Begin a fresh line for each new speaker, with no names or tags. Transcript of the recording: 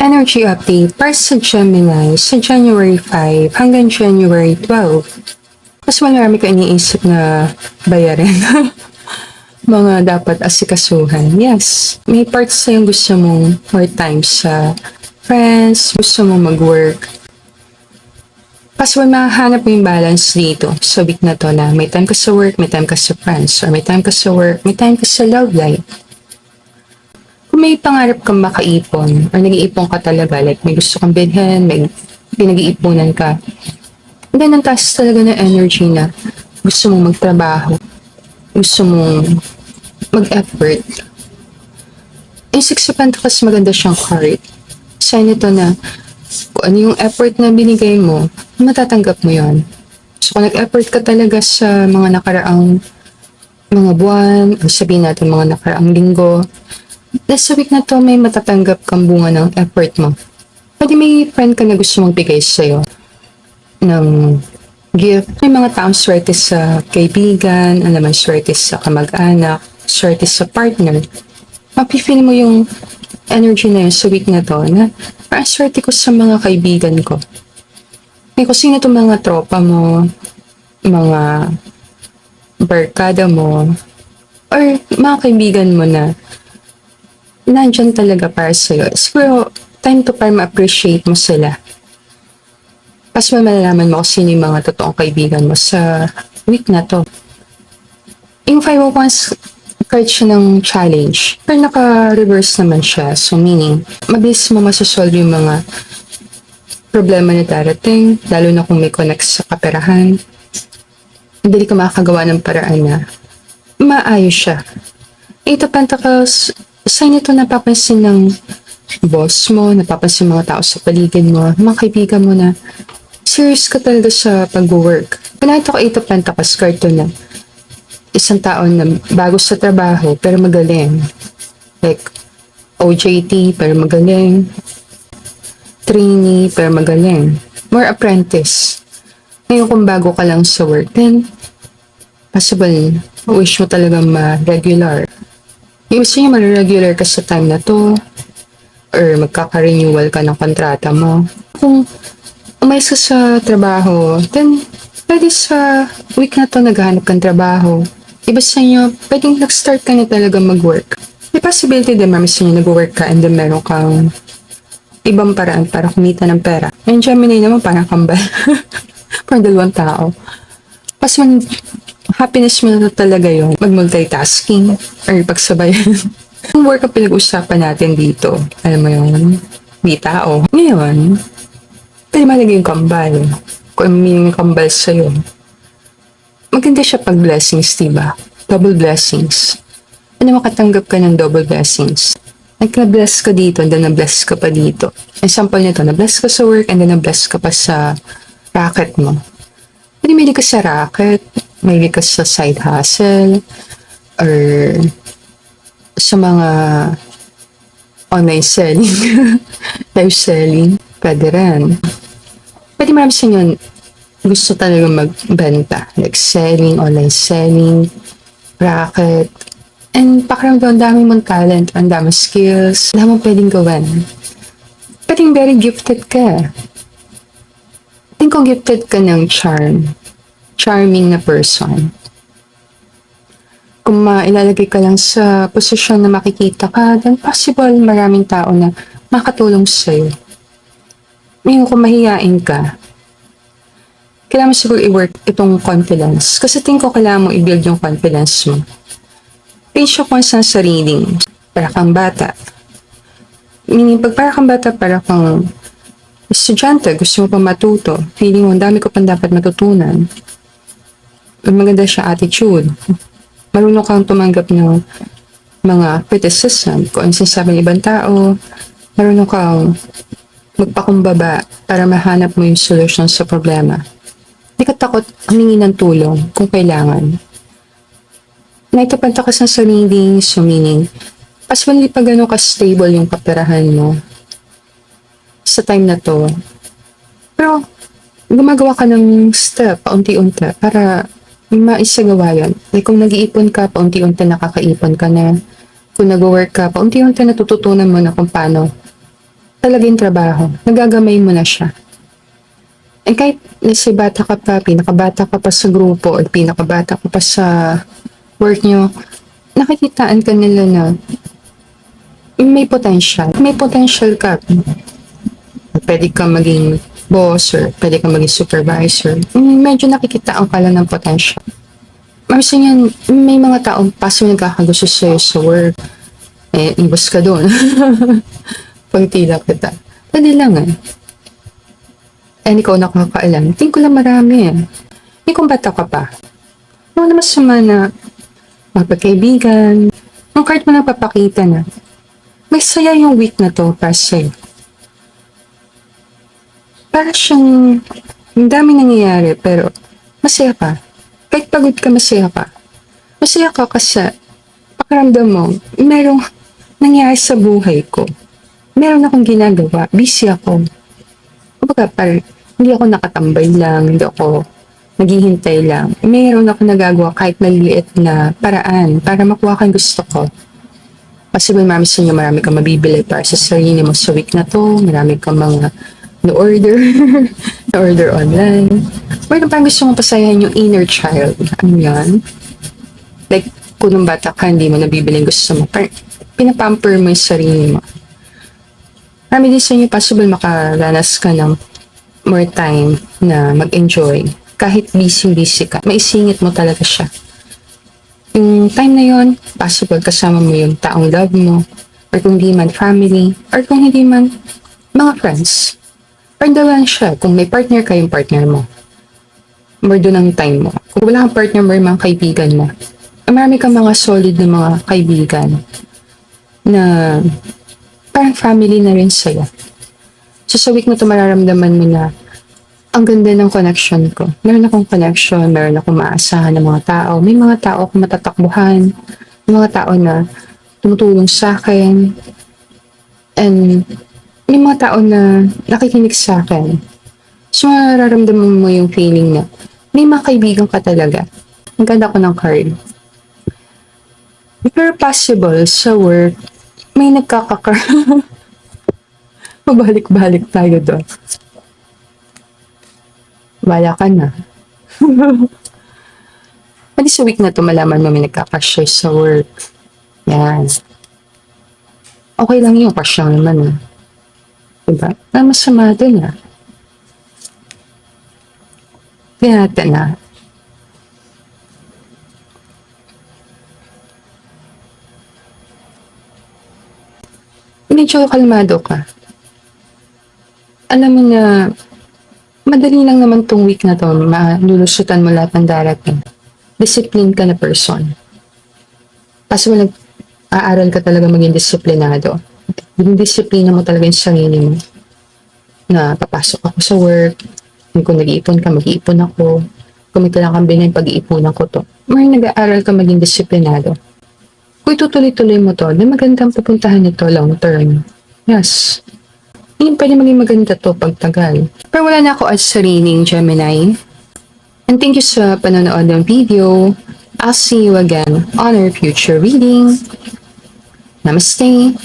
Energy update para sa Gemini sa January 5 hanggang January 12. Mas marami ka iniisip na bayarin. Mga dapat asikasuhan. Yes, may parts sa yung gusto mong more time sa friends, gusto mong mag-work. Possible mahanap mo yung balance dito sa week na to na may time ka sa work, may time ka sa friends, or may time ka sa work, may time ka sa love life. Kung may pangarap kang makaipon or nag-iipon ka talaga, like may gusto kang bilhin, may pinag-iipunan ka, then ang taas talaga ng energy na gusto mong magtrabaho, gusto mong mag-effort. Yung Six of Pentacles, maganda siyang card. Sign ito na kung ano yung effort na binigay mo, matatanggap mo yon. So kung nag-effort ka talaga sa mga nakaraang mga buwan, o sabihin natin mga nakaraang linggo, sa week na to may matatanggap kang bunga ng effort mo. Pwede may friend ka na gusto mong bigay sa'yo ng gift. May mga taong swerte sa kaibigan, alam mo, swerte sa kamag-anak, swerte sa partner. Mapifeel mo yung energy na yun sa week na to na parang swerte ko sa mga kaibigan ko. May kung sino itong mga tropa mo, mga barkada mo, or mga kaibigan mo na nandyan talaga para sa'yo. Siguro, time to para ma-appreciate mo sila. Pas malalaman mo kung sino yung mga totoong kaibigan mo sa week na to. Yung 5 of Wands, card siya ng challenge. Pero naka-reverse naman siya. So meaning, mabilis mo masasolve yung mga problema na darating, lalo na kung may connect sa kaperahan. Hindi ka makakagawa ng paraan na maayos siya. 8 of Pentacles, sign ito napapansin ng boss mo, napapansin mga tao sa paligid mo, mga kaibigan mo na serious ka talaga sa pag-work. Pinakita ko 8 of Pentacles card to na isang tao na bago sa trabaho pero magaling. Like OJT pero magaling. Trainee pero magaling. More apprentice. Ngayon kung bago ka lang sa work, then possible wish mo talaga ma-regular. Yung gusto niya ma-regular ka sa time na to or magkaka-renewal ka ng kontrata mo. Kung umayos ka sa trabaho, then pwede sa week na to naghahanap kang trabaho. Iba sa inyo, pwedeng nag-start ka na talaga mag-work. May possibility din marami sa inyo nag-work ka and then meron kang ibang paraan para kumita ng pera. Yung Gemini naman parang kambal. Parang dalawang tao. Pas man, happiness mo na talaga yun. Mag-multitasking or pagsabayan. Yung work ang pinag-usapan natin dito. Alam mo yun? Di tao. Ngayon, pwede malagay yung kambal. Kung may yung kambal sa'yo. Maganda siya pag blessings, diba? Double blessings. Ano makatanggap ka ng double blessings? Nag-bless ka dito and then na-bless ka pa dito. Example nito, na-bless ka sa work and then na-bless ka pa sa racket mo. Pwede may ka sa racket, may ka sa side hustle, or sa mga online selling, live selling, pwede rin. Pwede marami sa inyo gusto talaga magbenta, like selling, online selling, racket, and pakiramdam, ang dami mong talent, ang dami skills, ang dami mong pwedeng gawin. Pwedeng very gifted ka. Think kung gifted ka ng charming na person. Kung mailalagay ka lang sa posisyon na makikita ka, then possible maraming tao na makatulong sa'yo. Ngayon kung mahihain ka, kailangan mo siguro i-work itong confidence. Kasi tingin ko kailangan mo i-build yung confidence mo. Page of Wands sa reading, para kang bata. Meaning, pag para kang bata, para kang estudyante, gusto mo pa matuto, feeling mo, ang dami ko pang dapat matutunan. Maganda siya attitude. Marunong kang tumanggap ng mga criticism, kung ano sinasabi ng ibang tao, marunong kang magpakumbaba para mahanap mo yung solution sa problema. Hindi ka takot humingi ng tulong kung kailangan. Naitapanta ka sa reading, so meaning, pas hindi pa gano'n ka-stable yung kaperahan mo sa time na to. Pero, gumagawa ka ng step, paunti-unti, para maisagawa yun. Like, kung nag-iipon ka, paunti-unti nakakaipon ka na. Kung nag-work ka, paunti-unti natututunan mo na kung paano talagang trabaho, nagagamay mo na siya. Eh kahit nasa bata ka pa, pinakabata ka pa sa grupo, or pinakabata ka pa sa work nyo, nakikitaan ka nila na may potential. May potential ka. Pwede kang maging boss or pwede kang maging supervisor. Medyo nakikitaan ka lang ng potential. Marso yan, may mga taong paso nagkakagusto sa'yo sa work. Eh, ibos ka doon. Pag tila kita. Pwede lang eh. And ikaw nakakaalam. Tingin ko lang marami eh. Hindi kung bata ka pa. Ano na masama na magpagkaibigan. Ang kahit mo na papakita na may saya yung week na to para sa'yo. Para siyang ang dami nangyayari pero masaya ka. Kahit pagod ka, masaya ka. Masaya ka kasi pakiramdam mo, merong nangyayari sa buhay ko. Meron akong ginagawa. Busy ako. Kumbaga, parang hindi ako nakatambay lang, hindi ako naghihintay lang. Meron ako nagagawa kahit maliliit na paraan para makuha kang gusto ko. Possible marami sa inyo, marami kang mabibili para sa sarili mo sa week na to. Marami kang mga na-order, na-order online. Meron parang gusto mong pasayahin yung inner child. Ano yan? Like, kung nung bata ka, hindi mo nabibili yung gusto mo. Parang pinapamper mo yung sarili mo. Marami din sa inyo possible makaranas ka ng more time na mag-enjoy. Kahit busy-busy ka, maisingit mo talaga siya. Yung time na yon, possible kasama mo yung taong love mo, or kung di man family, or kung hindi man mga friends. Or lang siya, kung may partner ka yung partner mo. More doon ang time mo. Kung wala kang partner mo, yung mga kaibigan mo. Marami kang mga solid na mga kaibigan na parang family na rin sa'yo. So sa week na ito, mararamdaman mo na ang ganda ng connection ko. Meron akong connection, meron akong maasahan ng mga tao. May mga tao akong matatakbuhan. May mga tao na tumutulong sa akin. And may mga tao na nakikinig sa akin. So mararamdaman mo yung feeling na may mga kaibigan ka talaga. Ang ganda ko ng card. Pero possible sa work, may nagkakakar. Mabalik-balik tayo doon. Wala ka na. Pwede sa week na to malaman mo may nagkakashare sa work. Yan. Okay lang yung crush lang naman ah. Diba? Na masama dun ah. Tingnan natin ah. Medyo kalmado ka. Alam mo na madali lang naman tong week na to, malulusutan mo lahat ng darating. Discipline ka na person. Kasi nag-aaral ka talaga maging disiplinado. Yung disiplina mo talaga yung sarili mo. Na papasok ako sa work, kung nag-iipon ka, mag-iipon ako. Kung may kailangan bilhin, pag-iipunan ko to. May nag-aaral ka maging disiplinado. Kung itutuloy-tuloy mo to, di magandang pupuntahan nito long term. Yes. Hindi pwede maging maganda to pagtagal. Pero wala na ako as sariling Gemini. And thank you sa panonood ng video. I'll see you again on our future reading. Namaste.